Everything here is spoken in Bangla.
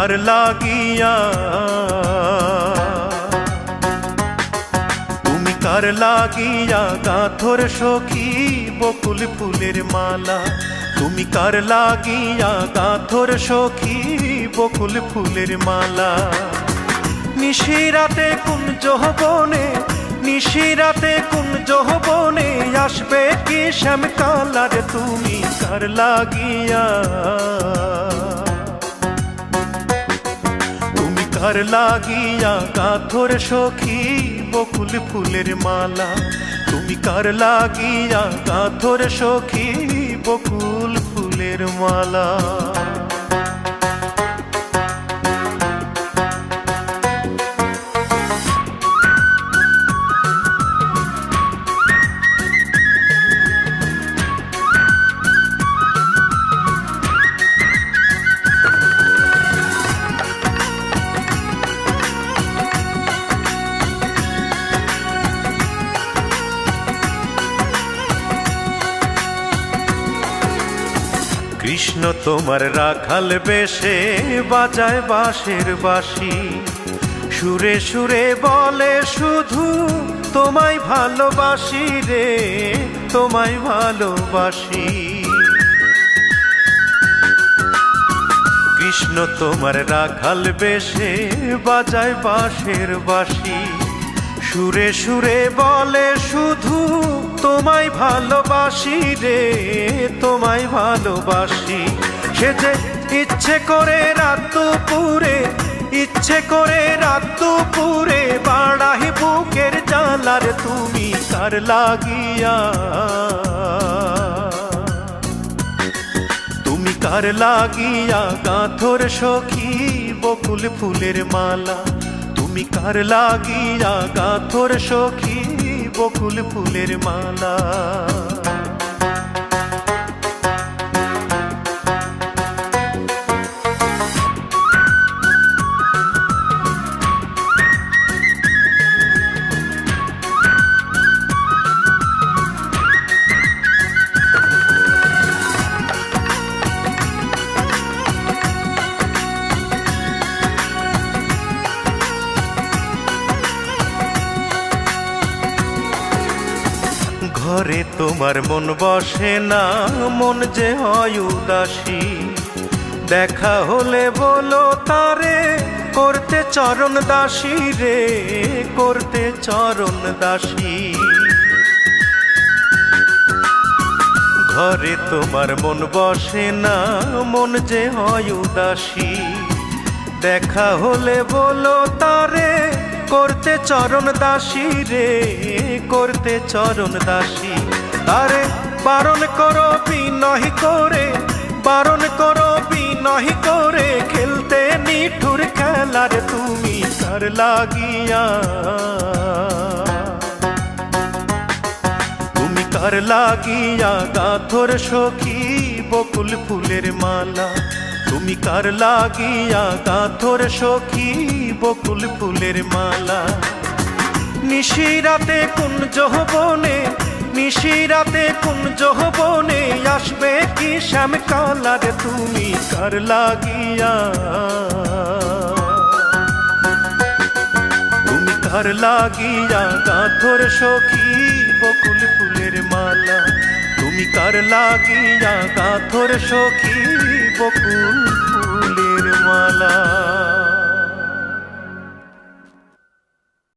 কার লাগিয়া, তুমি কার লাগিয়া গাঁথর সখী বকুল ফুলের মালা। তুমি কার লাগিয়া গাঁথর সখী বকুল ফুলের মালা। নিশিরাতে কুঞ্জ বনে, নিশিরাতে কুঞ্জ বনে আসবে কি শ্যামকালার, তুমি কার লাগিয়া, তুমি কার লাগিয়া গাঁথর সখী বকুল ফুলের মালা। তুমি কার লাগিয়া গাঁথর সখী বকুল ফুলের মালা। কৃষ্ণ তোমার রাখাল বেশে বাজায় বাঁশের বাঁশি, সুরে সুরে বলে শুধু তোমায় ভালোবাসি রে, তোমায় ভালোবাসি। কৃষ্ণ তোমার রাখাল বেশে বাজায় বাঁশের বাঁশি, সুরে সুরে বলে শুধু তোমায় ভালোবাসি রে, তোমায় ভালোবাসি। সে যে ইচ্ছে করে রাত দুপুরে, ইচ্ছে করে রাত দুপুরে বাড়াই বুকের জ্বালার, তুমি কার লাগিয়া, তুমি কার লাগিয়া গাঁথর সখী বকুল ফুলের মালা। তুমি কার লাগিয়া গাঁথর সখী বকুল ফুলের মালা। ঘরে তোমার মন বসে না, মন যে হয় উদাসী। দেখা হলে বলো তারে করতে চরণ দাসী রে, করতে চরণ দাসী। ঘরে তোমার মন বসে না, মন যে হয় উদাসী। দেখা হলে বলো তারে করতে চরণ দাসী রে, করতে চরণ দাসী। তারে বারণ করো বিনয় করে, বারণ করো বিনয় করে খেলতে নিঠুর খেলার, তুমি কার লাগিয়া, তুমি কার লাগিয়া গাঁথর সখী বকুল ফুলের মালা। তুমি কার লাগিয়া গাঁথর সখী বকুল ফুলের মালা। নিশিরাতে কুঞ্জ বনে, নিশিরাতে কুঞ্জ বনে আসবে কি শ্যামকালার, তুমি কার লাগিয়া, তুমি কার লাগিয়া গাঁথর সখী বকুল ফুলের মালা। তুমি কার লাগিয়া গাঁথর সখী বকুল ফুলের মালা।